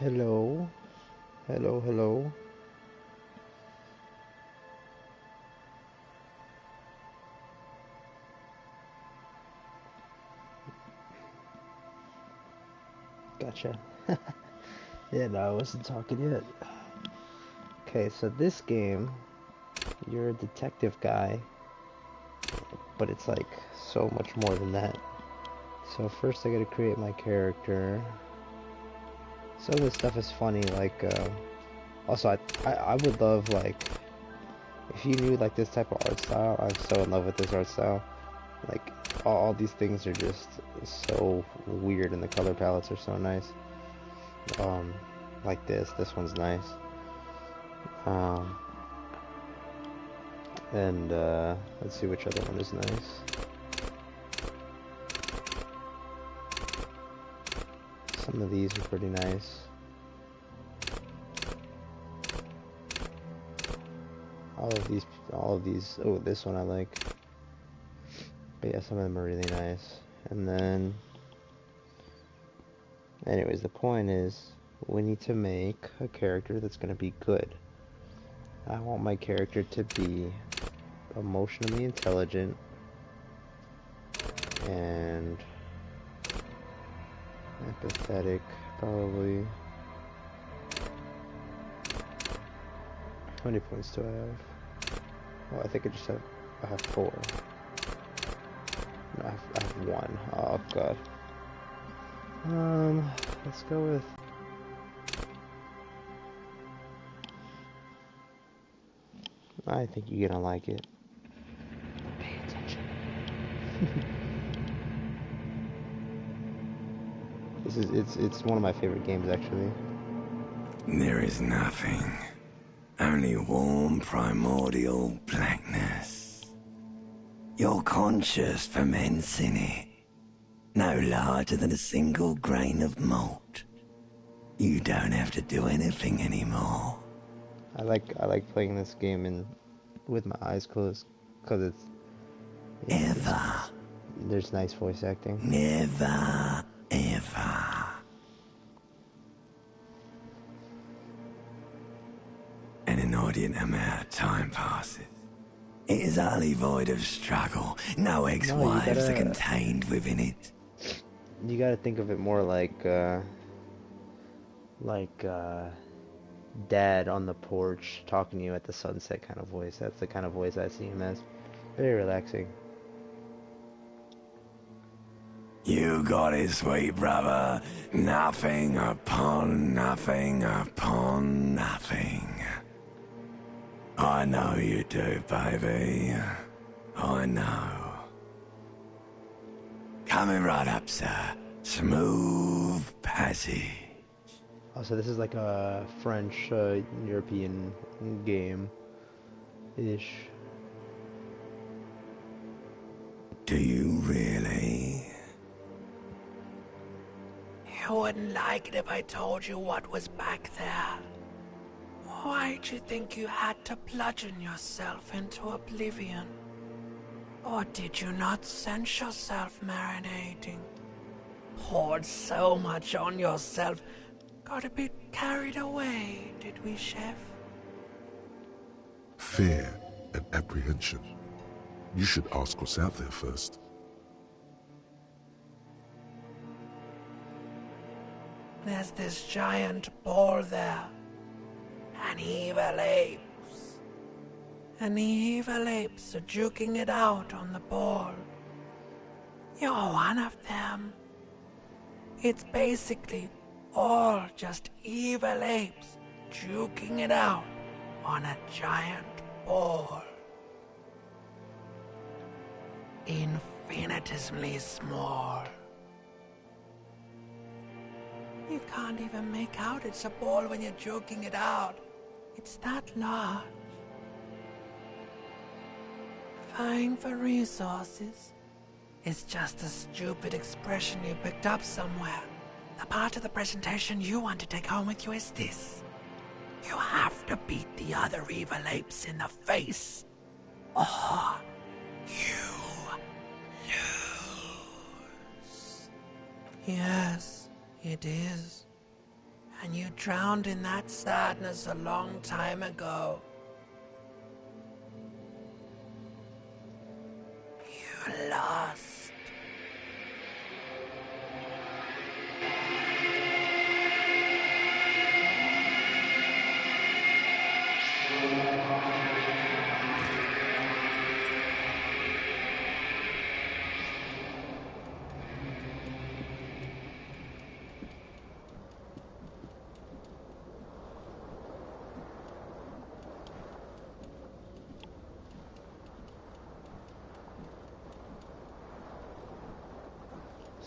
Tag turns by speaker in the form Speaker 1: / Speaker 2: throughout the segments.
Speaker 1: Hello, hello, hello. Gotcha. Yeah, no, I wasn't talking yet. Okay, so this game, you're a detective guy, but it's like so much more than that. So first I gotta create my character. Some of this stuff is funny, like, also I would love, like, if you knew, like, this type of art style. I'm so in love with this art style. Like, all these things are just so weird, and the color palettes are so nice. Um, like this one's nice. Um, and let's see which other one is nice. Some of these are pretty nice. All of these. Oh, this one I like. But yeah, some of them are really nice. And then, anyways, the point is, we need to make a character that's gonna be good. I want my character to be emotionally intelligent and empathetic, probably. How many points do I have? Oh, I think I have 4. No, I have 1. Oh god. Let's go with... I think you're gonna like it. Pay attention. It's one of my favorite games, actually.
Speaker 2: There is nothing. Only warm primordial blackness. Your conscious ferments in it. No larger than a single grain of malt. You don't have to do anything anymore.
Speaker 1: I like playing this game with my eyes closed, because there's nice voice acting.
Speaker 2: Never, ever. An inordinate amount of time passes. It is utterly void of struggle. No ex-wives are contained within it.
Speaker 1: You gotta think of it more like dad on the porch talking to you at the sunset kind of voice. That's the kind of voice I see him as. Very relaxing.
Speaker 2: You got it, sweet brother. Nothing upon nothing upon nothing. I know you do, baby. I know. Coming right up, sir. Smooth passage.
Speaker 1: Oh, so this is like a French, European game-ish.
Speaker 2: Do you really?
Speaker 3: You wouldn't like it if I told you what was back there. Why'd you think you had to bludgeon yourself into oblivion? Or did you not sense yourself marinating? Poured so much on yourself, got a bit carried away, did we, Chef?
Speaker 4: Fear and apprehension. You should ask what's out there first.
Speaker 3: There's this giant ball there. And evil apes. And the evil apes are juking it out on the ball. You're one of them. It's basically all just evil apes juking it out on a giant ball. Infinitesimally small. You can't even make out it's a ball when you're joking it out. It's that large. Vying for resources is just a stupid expression you picked up somewhere. The part of the presentation you want to take home with you is this. You have to beat the other evil apes in the face, or you lose. Yes, it is. and you drowned in that sadness a long time ago. You lost.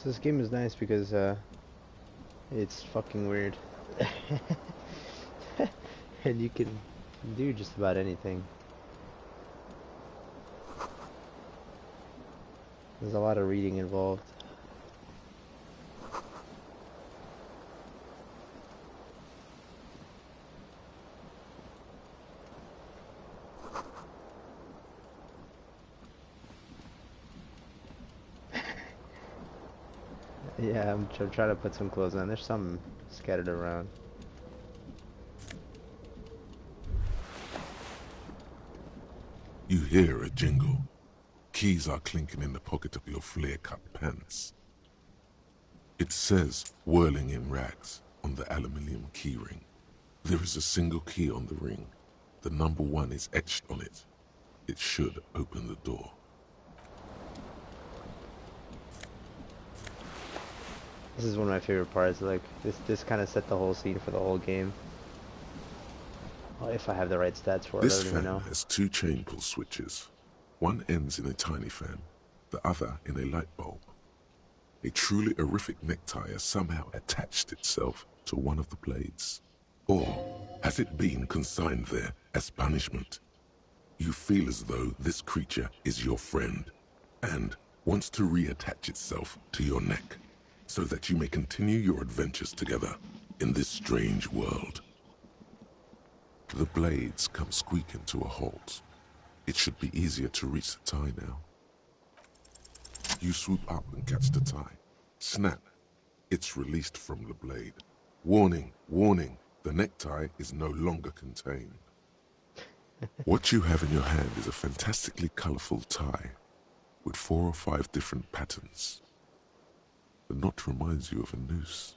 Speaker 1: So this game is nice because it's fucking weird. And you can do just about anything. There's a lot of reading involved. Yeah, I'm trying to put some clothes on. There's some scattered around.
Speaker 4: You hear a jingle. Keys are clinking in the pocket of your flare-cut pants. It says, whirling in rags, on the aluminium keyring. There is a single key on the ring. The number 1 is etched on it. It should open the door.
Speaker 1: This is one of my favorite parts. Like this kind of set the whole scene for the whole game. Well, if I have the right stats for it, I
Speaker 4: This
Speaker 1: don't even
Speaker 4: fan
Speaker 1: know.
Speaker 4: has 2 chain pull switches. One ends in a tiny fan, the other in a light bulb. A truly horrific necktie has somehow attached itself to one of the blades. Or has it been consigned there as punishment? You feel as though this creature is your friend and wants to reattach itself to your neck so that you may continue your adventures together in this strange world. The blades come squeaking to a halt. It should be easier to reach the tie now. You swoop up and catch the tie. Snap. It's released from the blade. Warning, warning, the necktie is no longer contained. What you have in your hand is a fantastically colorful tie with 4 or 5 different patterns. The knot reminds you of a noose.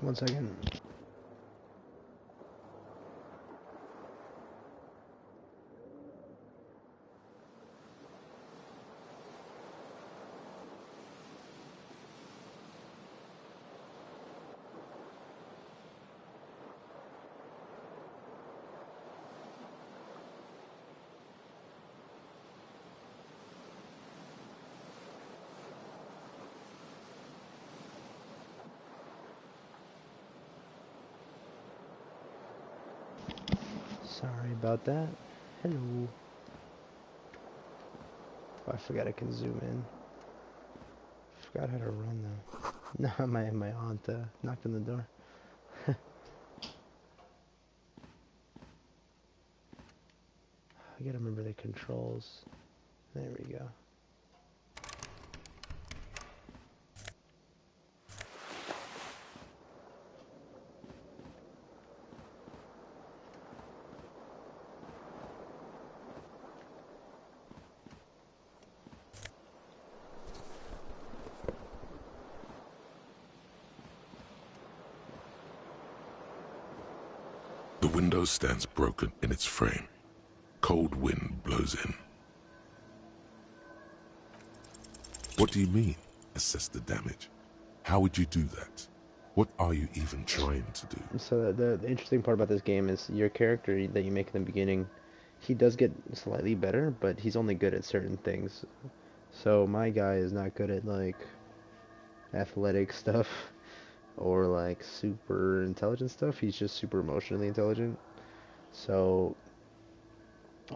Speaker 1: One second. Sorry about that. Hello. Oh, I forgot I can zoom in. Forgot how to run though. No, my aunt knocked on the door. I gotta remember the controls. There we go.
Speaker 4: The window stands broken in its frame. Cold wind blows in. What do you mean, assess the damage? How would you do that? What are you even trying to do?
Speaker 1: So the interesting part about this game is your character that you make in the beginning, he does get slightly better, but he's only good at certain things. So my guy is not good at like athletic stuff or like super intelligent stuff. He's just super emotionally intelligent. So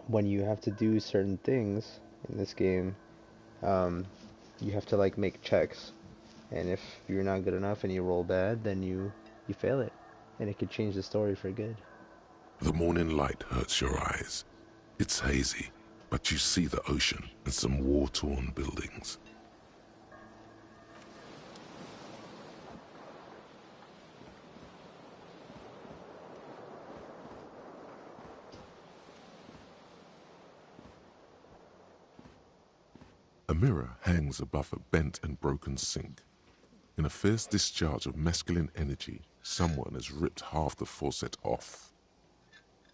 Speaker 1: when you have to do certain things in this game, you have to like make checks, and if you're not good enough and you roll bad, then you fail it, and it could change the story for good.
Speaker 4: The morning light hurts your eyes. It's hazy, but you see the ocean and some war-torn buildings. A mirror hangs above a bent and broken sink. In a fierce discharge of masculine energy, someone has ripped half the faucet off.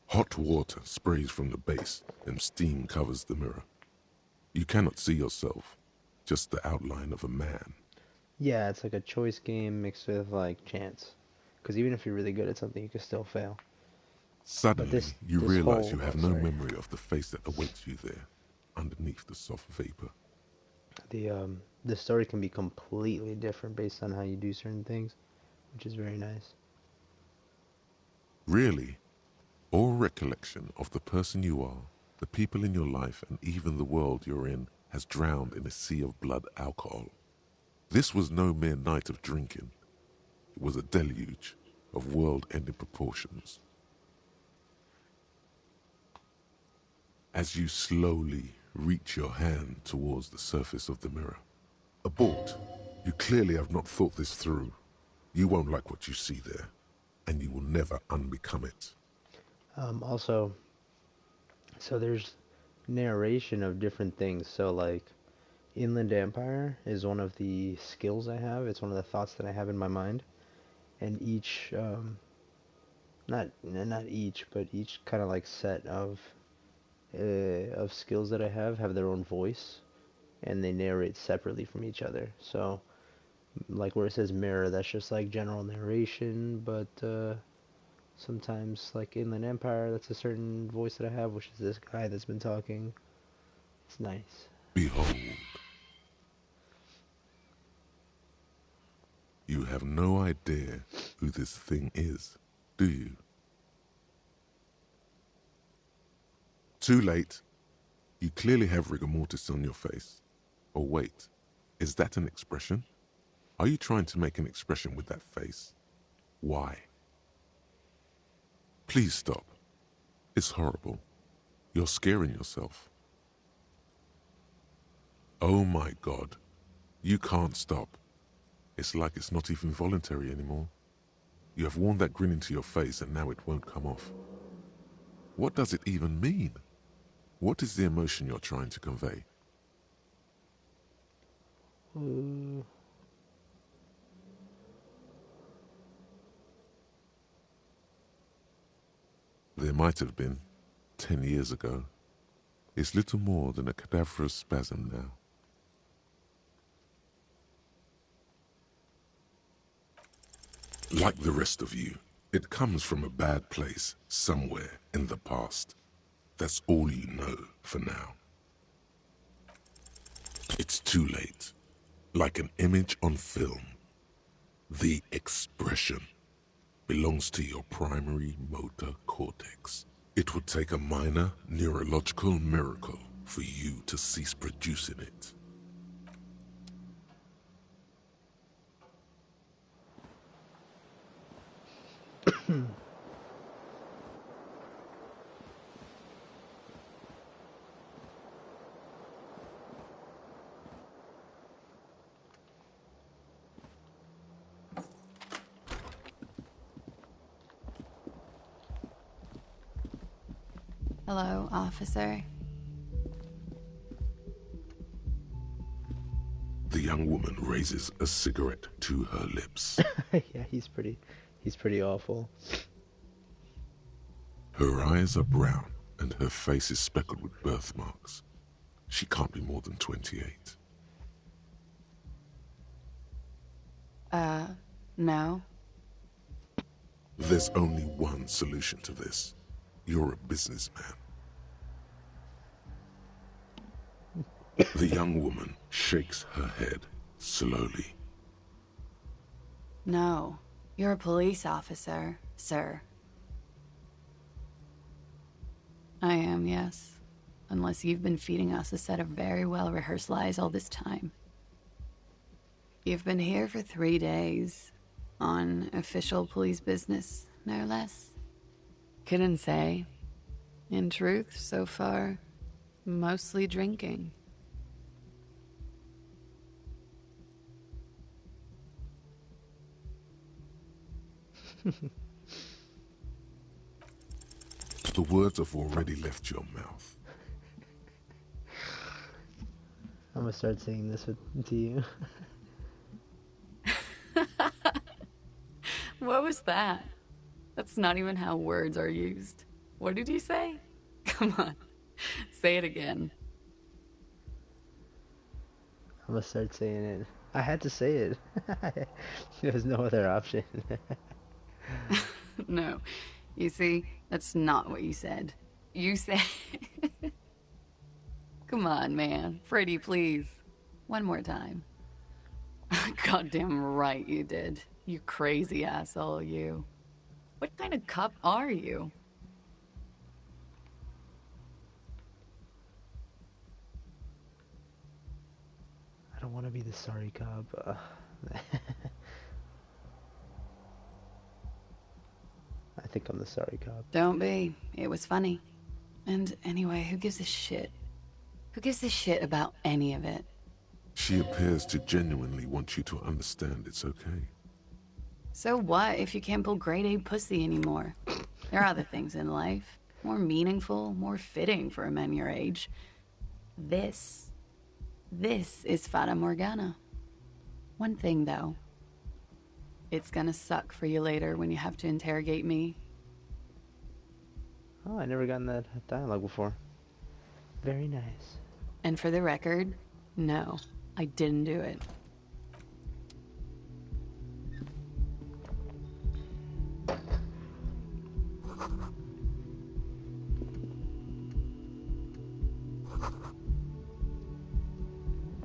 Speaker 4: Hot water sprays from the base and steam covers the mirror. You cannot see yourself, just the outline of a man.
Speaker 1: Yeah, it's like a choice game mixed with like chance. Because even if you're really good at something, you can still fail. But
Speaker 4: Suddenly, you
Speaker 1: this
Speaker 4: realize
Speaker 1: whole
Speaker 4: you have
Speaker 1: oh,
Speaker 4: no
Speaker 1: sorry.
Speaker 4: memory of the face that awaits you there, underneath the soft vapor.
Speaker 1: The story can be completely different based on how you do certain things, which is very nice.
Speaker 4: Really, all recollection of the person you are, the people in your life, and even the world you're in has drowned in a sea of blood alcohol. This was no mere night of drinking. It was a deluge of world-ending proportions. As you slowly reach your hand towards the surface of the mirror. Abort. You clearly have not thought this through. You won't like what you see there, and you will never unbecome it.
Speaker 1: Also, so there's narration of different things. So like Inland Empire is one of the skills I have. It's one of the thoughts that I have in my mind, and each not each, but each kind of like set of skills that I have their own voice, and they narrate separately from each other. So like where it says mirror, that's just like general narration, but sometimes like Inland Empire, that's a certain voice that I have, which is this guy that's been talking. It's nice.
Speaker 4: Behold, you have no idea who this thing is, do you? Too late. You clearly have rigor mortis on your face. Oh wait, is that an expression? Are you trying to make an expression with that face? Why? Please stop. It's horrible. You're scaring yourself. Oh my God. You can't stop. It's like it's not even voluntary anymore. You have worn that grin into your face and now it won't come off. What does it even mean? What is the emotion you're trying to convey?
Speaker 1: Uh,
Speaker 4: There might have been, 10 years ago. It's little more than a cadaverous spasm now. Like the rest of you, it comes from a bad place somewhere in the past. That's all you know for now. It's too late. Like an image on film. The expression belongs to your primary motor cortex. It would take a minor neurological miracle for you to cease producing it.
Speaker 5: Hello, officer.
Speaker 4: The young woman raises a cigarette to her lips.
Speaker 1: yeah, he's pretty awful.
Speaker 4: Her eyes are brown and her face is speckled with birthmarks. She can't be more than 28.
Speaker 5: No.
Speaker 4: There's only one solution to this. You're a businessman. The young woman shakes her head slowly.
Speaker 5: No. You're a police officer, sir. I am, yes. Unless you've been feeding us a set of very well-rehearsed lies all this time. You've been here for 3 days. On official police business, no less. Couldn't say. In truth, so far, mostly drinking.
Speaker 4: The words have already left your mouth.
Speaker 1: I'm gonna start saying this to you.
Speaker 5: What was that? That's not even how words are used. What did you say? Come on, say it again.
Speaker 1: I'm gonna start saying it. I had to say it. There's no other option.
Speaker 5: No, you see, that's not what you said. You said... Come on, man. Pretty, please. One more time. Goddamn right you did. You crazy asshole, you. What kind of cop are you?
Speaker 1: I don't want to be the sorry cop. I think I'm the sorry cop.
Speaker 5: Don't be. It was funny. And anyway, who gives a shit? Who gives a shit about any of it?
Speaker 4: She appears to genuinely want you to understand it's okay.
Speaker 5: So what if you can't pull grade A pussy anymore? There are other things in life. More meaningful, more fitting for a man your age. This is Fata Morgana. One thing, though. It's gonna suck for you later when you have to interrogate me.
Speaker 1: Oh, I never gotten that dialogue before. Very nice.
Speaker 5: And for the record, no, I didn't do it.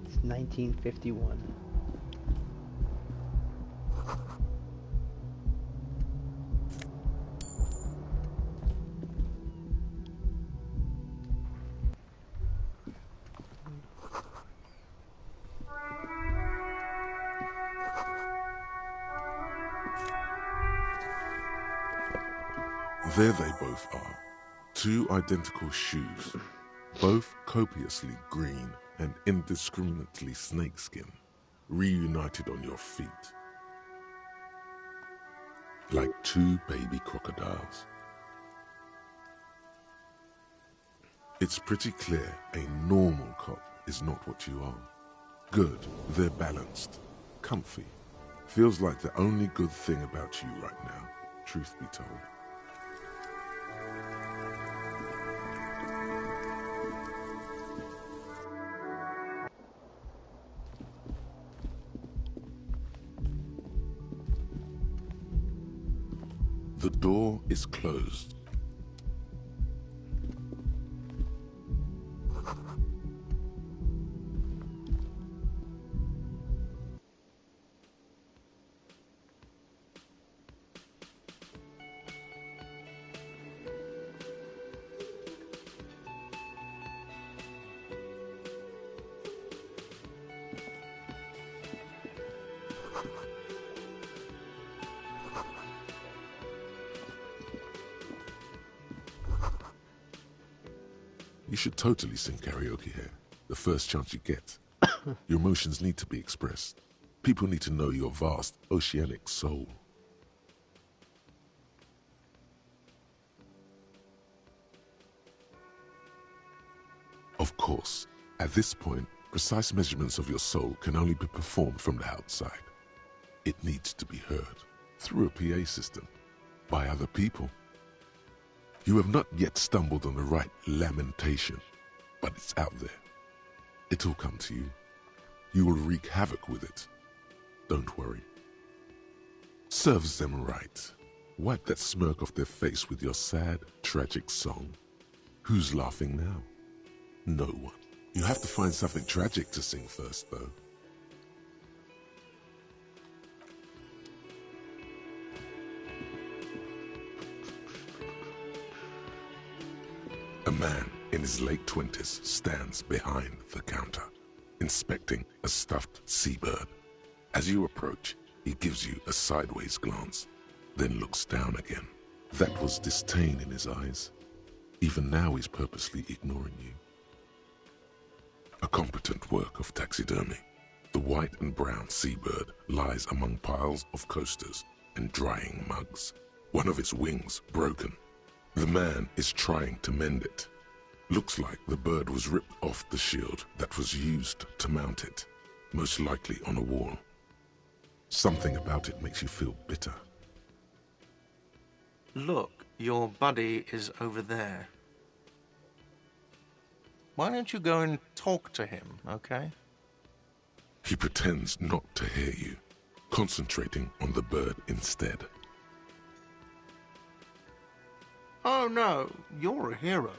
Speaker 1: It's 1951.
Speaker 4: There they both are. Two identical shoes, both copiously green and indiscriminately snakeskin, reunited on your feet. Like two baby crocodiles. It's pretty clear a normal cop is not what you are. Good, they're balanced, comfy. Feels like the only good thing about you right now, truth be told. The door is closed. You should totally sing karaoke here, the first chance you get. Your emotions need to be expressed. People need to know your vast, oceanic soul. Of course, at this point, precise measurements of your soul can only be performed from the outside. It needs to be heard, through a PA system, by other people. You have not yet stumbled on the right lamentation, but it's out there. It'll come to you. You will wreak havoc with it. Don't worry. Serves them right. Wipe that smirk off their face with your sad, tragic song. Who's laughing now? No one. You have to find something tragic to sing first, though. A man in his late 20s stands behind the counter, inspecting a stuffed seabird. As you approach, he gives you a sideways glance, then looks down again. That was disdain in his eyes. Even now he's purposely ignoring you. A competent work of taxidermy. The white and brown seabird lies among piles of coasters and drying mugs. One of its wings broken. The man is trying to mend it. Looks like the bird was ripped off the shield that was used to mount it, most likely on a wall. Something about it makes you feel bitter.
Speaker 6: Look, your buddy is over there. Why don't you go and talk to him, okay?
Speaker 4: He pretends not to hear you, concentrating on the bird instead.
Speaker 6: Oh no, you're a hero.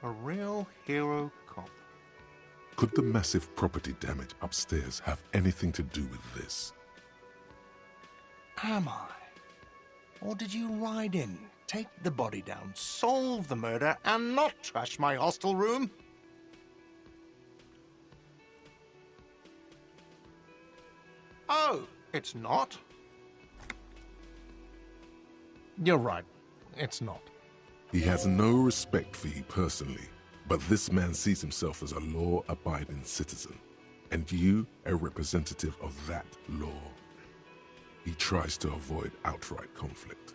Speaker 6: A real hero cop.
Speaker 4: Could the massive property damage upstairs have anything to do with this?
Speaker 6: Am I? Or did you ride in, take the body down, solve the murder, and not trash my hostel room? Oh, it's not? You're right, it's not.
Speaker 4: He has no respect for you personally, but this man sees himself as a law-abiding citizen, and you a representative of that law. He tries to avoid outright conflict.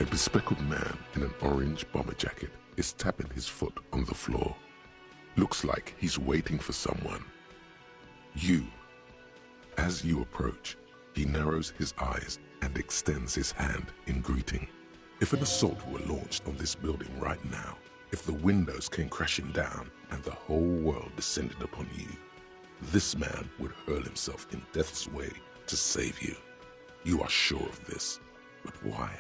Speaker 4: A bespectacled man in an orange bomber jacket is tapping his foot on the floor. Looks like he's waiting for someone. You. As you approach, he narrows his eyes and extends his hand in greeting. If an assault were launched on this building right now, if the windows came crashing down and the whole world descended upon you, this man would hurl himself in death's way to save you. You are sure of this, but why?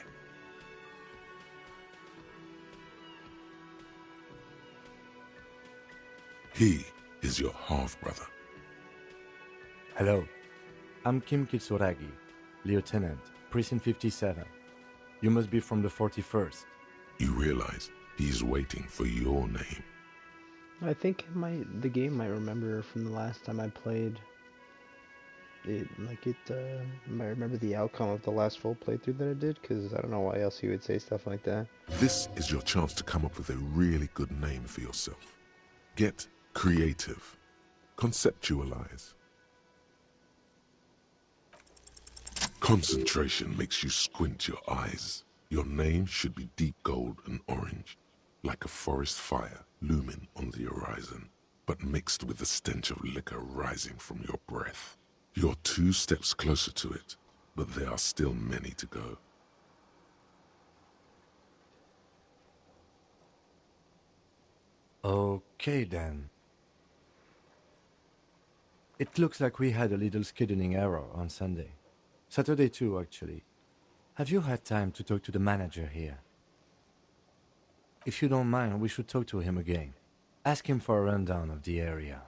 Speaker 4: He is your half-brother.
Speaker 7: Hello, I'm Kim Kitsuragi, Lieutenant, Precinct 57. You must be from the 41st.
Speaker 4: You realize he's waiting for your name.
Speaker 1: I think the game might remember from the last time I played. I might remember the outcome of the last full playthrough that I did, because I don't know why else you would say stuff like that.
Speaker 4: This is your chance to come up with a really good name for yourself. Get creative. Conceptualize. Concentration makes you squint your eyes. Your name should be deep gold and orange, like a forest fire looming on the horizon, but mixed with the stench of liquor rising from your breath. You're 2 steps closer to it, but there are still many to go.
Speaker 7: Okay then. It looks like we had a little scheduling error on Sunday. Saturday too, actually. Have you had time to talk to the manager here? If you don't mind, we should talk to him again. Ask him for a rundown of the area.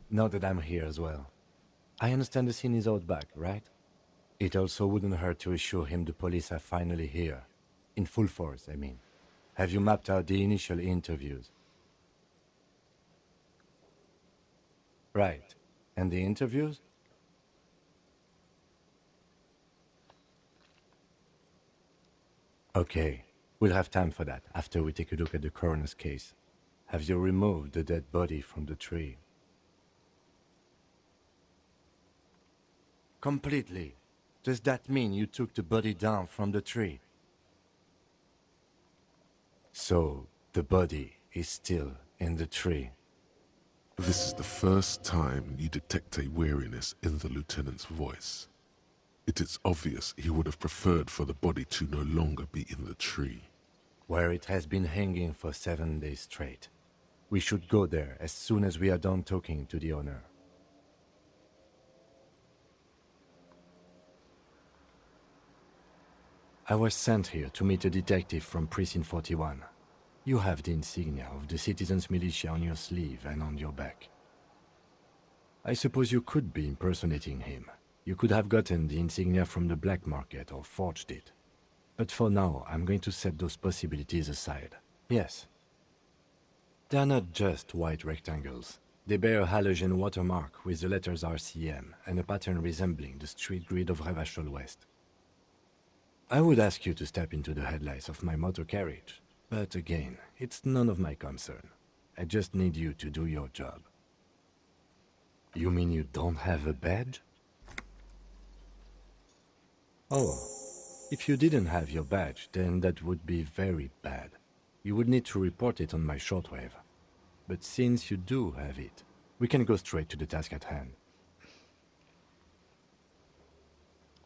Speaker 7: Now that I'm here as well. I understand the scene is out back, right? It also wouldn't hurt to assure him the police are finally here. In full force, I mean. Have you mapped out the initial interviews? Right. And the interviews? Okay. We'll have time for that after we take a look at the coroner's case. Have you removed the dead body from the tree? Completely. Does that mean you took the body down from the tree? So, the body is still in the tree.
Speaker 4: This is the first time you detect a weariness in the lieutenant's voice. It is obvious he would have preferred for the body to no longer be in the tree.
Speaker 7: Where it has been hanging for 7 days straight. We should go there as soon as we are done talking to the owner. I was sent here to meet a detective from Precinct 41. You have the insignia of the Citizens Militia on your sleeve and on your back. I suppose you could be impersonating him. You could have gotten the insignia from the black market or forged it. But for now, I'm going to set those possibilities aside. Yes. They're not just white rectangles. They bear a halogen watermark with the letters RCM and a pattern resembling the street grid of Revachol West. I would ask you to step into the headlights of my motor carriage, but again, it's none of my concern. I just need you to do your job. You mean you don't have a badge? Oh, if you didn't have your badge, then that would be very bad. You would need to report it on my shortwave. But since you do have it, we can go straight to the task at hand.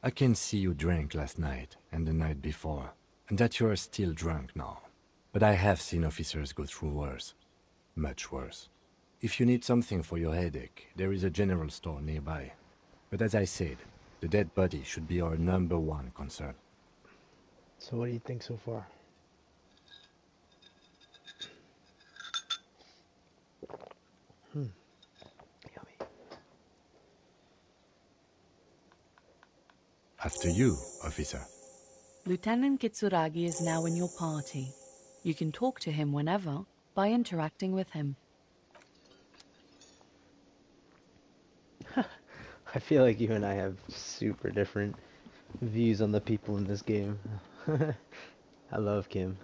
Speaker 7: I can see you drank last night and the night before, and that you are still drunk now. But I have seen officers go through worse. Much worse. If you need something for your headache, there is a general store nearby. But as I said, the dead body should be our #1 concern.
Speaker 1: So what do you think so far? Yummy.
Speaker 7: After you, officer.
Speaker 8: Lieutenant Kitsuragi is now in your party. You can talk to him whenever by interacting with him.
Speaker 1: I feel like you and I have super different views on the people in this game. I love Kim.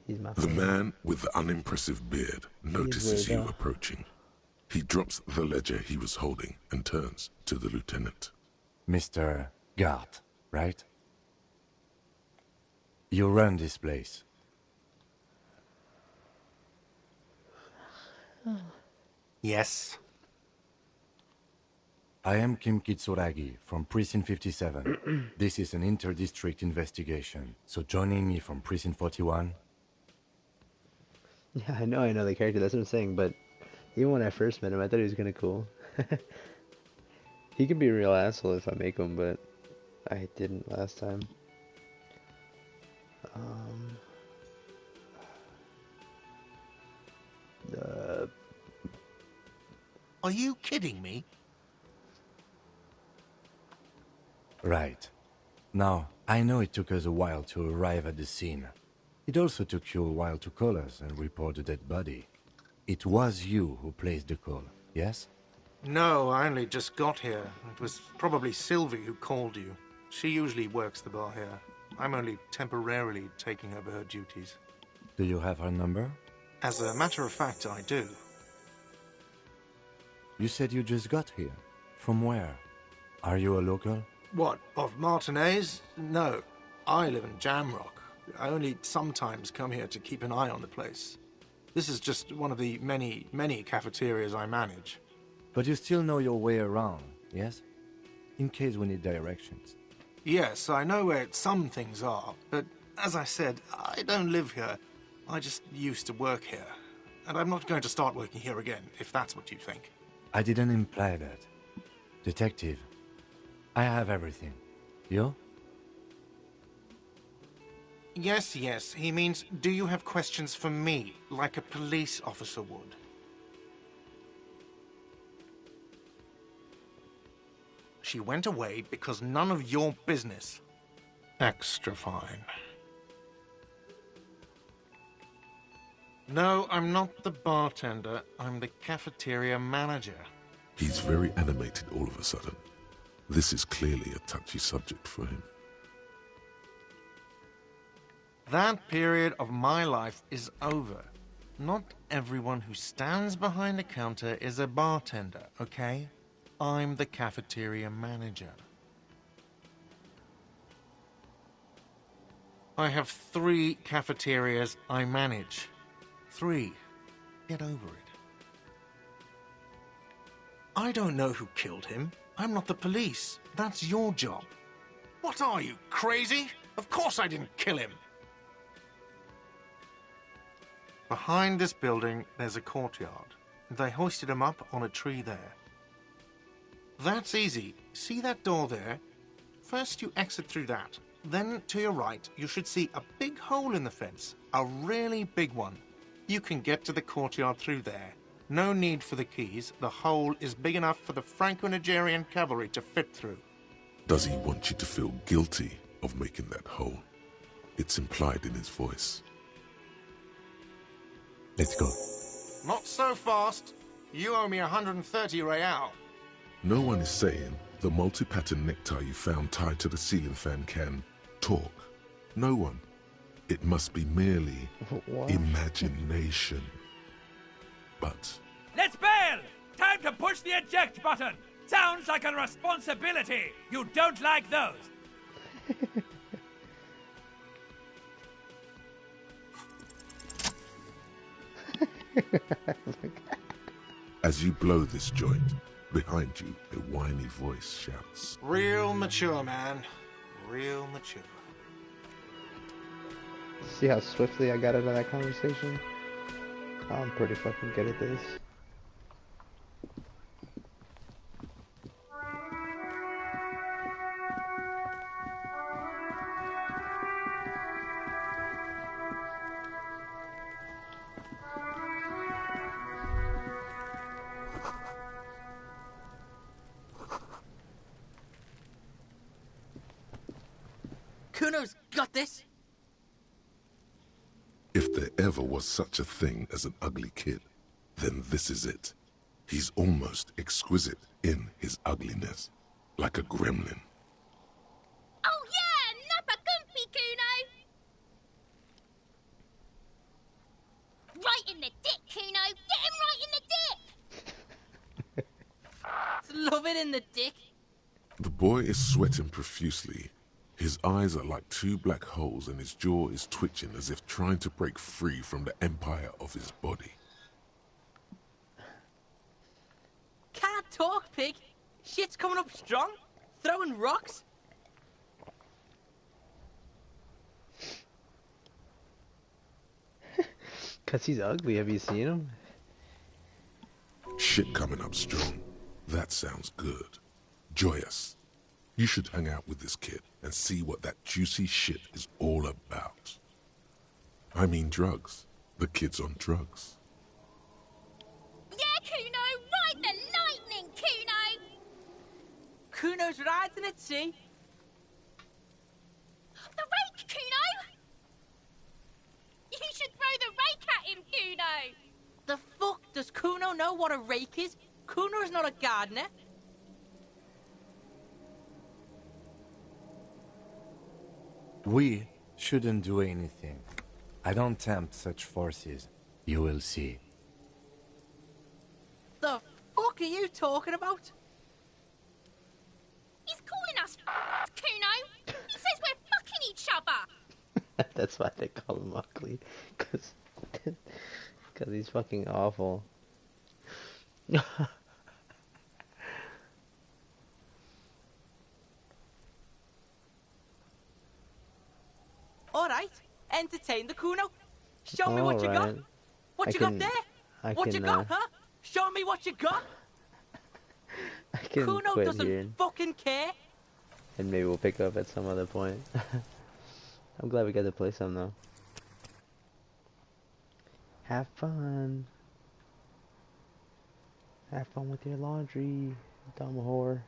Speaker 1: He's my
Speaker 4: The
Speaker 1: favorite.
Speaker 4: man with the unimpressive beard notices you
Speaker 1: weird,
Speaker 4: approaching. He drops the ledger he was holding and turns to the lieutenant.
Speaker 7: Mr. Gart, right? You run this place.
Speaker 6: Yes.
Speaker 7: I am Kim Kitsuragi from Precinct 57. This is an inter-district investigation, so joining me from Precinct 41...
Speaker 1: Yeah, I know the character, that's what I'm saying, but even when I first met him, I thought he was kinda cool. He could be a real asshole if I make him, but I didn't last time.
Speaker 6: Are you kidding me?
Speaker 7: Right. Now, I know it took us a while to arrive at the scene. It also took you a while to call us and report the dead body. It was you who placed the call, yes?
Speaker 6: No, I only just got here. It was probably Sylvie who called you. She usually works the bar here. I'm only temporarily taking over her duties.
Speaker 7: Do you have her number?
Speaker 6: As a matter of fact, I do.
Speaker 7: You said you just got here. From where? Are you a local?
Speaker 6: What, of Martinez? No, I live in Jamrock. I only sometimes come here to keep an eye on the place. This is just one of the many, many cafeterias I manage.
Speaker 7: But you still know your way around, yes? In case we need directions.
Speaker 6: Yes, I know where some things are, but as I said, I don't live here. I just used to work here. And I'm not going to start working here again, if that's what you think.
Speaker 7: I didn't imply that. Detective, I have everything. You?
Speaker 6: Yes, he means, do you have questions for me, like a police officer would? She went away because none of your business. Extra fine. No, I'm not the bartender. I'm the cafeteria manager.
Speaker 4: He's very animated all of a sudden. This is clearly a touchy subject for him.
Speaker 6: That period of my life is over. Not everyone who stands behind a counter is a bartender, okay? I'm the cafeteria manager. I have 3 cafeterias I manage. 3. Get over it. I don't know who killed him. I'm not the police. That's your job. What are you, crazy? Of course I didn't kill him. Behind this building, there's a courtyard. They hoisted him up on a tree there. That's easy. See that door there? First you exit through that. Then, to your right, you should see a big hole in the fence. A really big one. You can get to the courtyard through there. No need for the keys. The hole is big enough for the Franco-Nigerian cavalry to fit through.
Speaker 4: Does he want you to feel guilty of making that hole? It's implied in his voice.
Speaker 7: Let's go.
Speaker 6: Not so fast. You owe me 130 real.
Speaker 4: No one is saying the multi-pattern necktie you found tied to the ceiling fan can talk. No one. It must be merely
Speaker 1: What?
Speaker 4: imagination. But
Speaker 9: Let's bail! Time to push the eject button! Sounds like a responsibility! You don't like those!
Speaker 4: as you blow this joint, behind you a whiny voice shouts,
Speaker 6: Real mature, man. Real mature.
Speaker 1: See how swiftly I got out of that conversation? I'm pretty fucking good at this.
Speaker 10: Kuno's got this.
Speaker 4: if there ever was such a thing as an ugly kid, then this is it. He's almost exquisite in his ugliness, like a gremlin.
Speaker 11: Oh yeah, Nappa Gumpy, Kuno! Right in the dick, Kuno! Get him right in the dick!
Speaker 10: Love it in the dick.
Speaker 4: The boy is sweating profusely. His eyes are like two black holes and his jaw is twitching as if trying to break free from the empire of his body.
Speaker 10: Can't talk, pig. Shit's coming up strong. Throwing rocks.
Speaker 1: Cause he's ugly, have you seen him?
Speaker 4: Shit coming up strong. That sounds good. Joyous. You should hang out with this kid and see what that juicy shit is all about. I mean drugs. The kid's on drugs.
Speaker 11: Yeah, Kuno! Ride the lightning, Kuno!
Speaker 10: Kuno's riding at sea.
Speaker 11: The rake, Kuno! You should throw the rake at him, Kuno!
Speaker 10: The fuck does Kuno know what a rake is? Kuno's not a gardener.
Speaker 7: We shouldn't do anything. I don't tempt such forces. You will see.
Speaker 10: The fuck are you talking about?
Speaker 11: He's calling us Kuno! He says we're fucking each other!
Speaker 1: That's why they call him ugly. Cause he's fucking awful.
Speaker 10: Alright, entertain the Kuno. Show me what you got.
Speaker 1: Alright.
Speaker 10: What
Speaker 1: I
Speaker 10: you
Speaker 1: can-
Speaker 10: got there?
Speaker 1: I
Speaker 10: What you
Speaker 1: can,
Speaker 10: got, huh? Show me what you got.
Speaker 1: I can
Speaker 10: Kuno
Speaker 1: quit
Speaker 10: doesn't
Speaker 1: here,
Speaker 10: fucking care.
Speaker 1: and maybe we'll pick up at some other point. I'm glad we got to play some though. Have fun. Have fun with your laundry, dumb whore.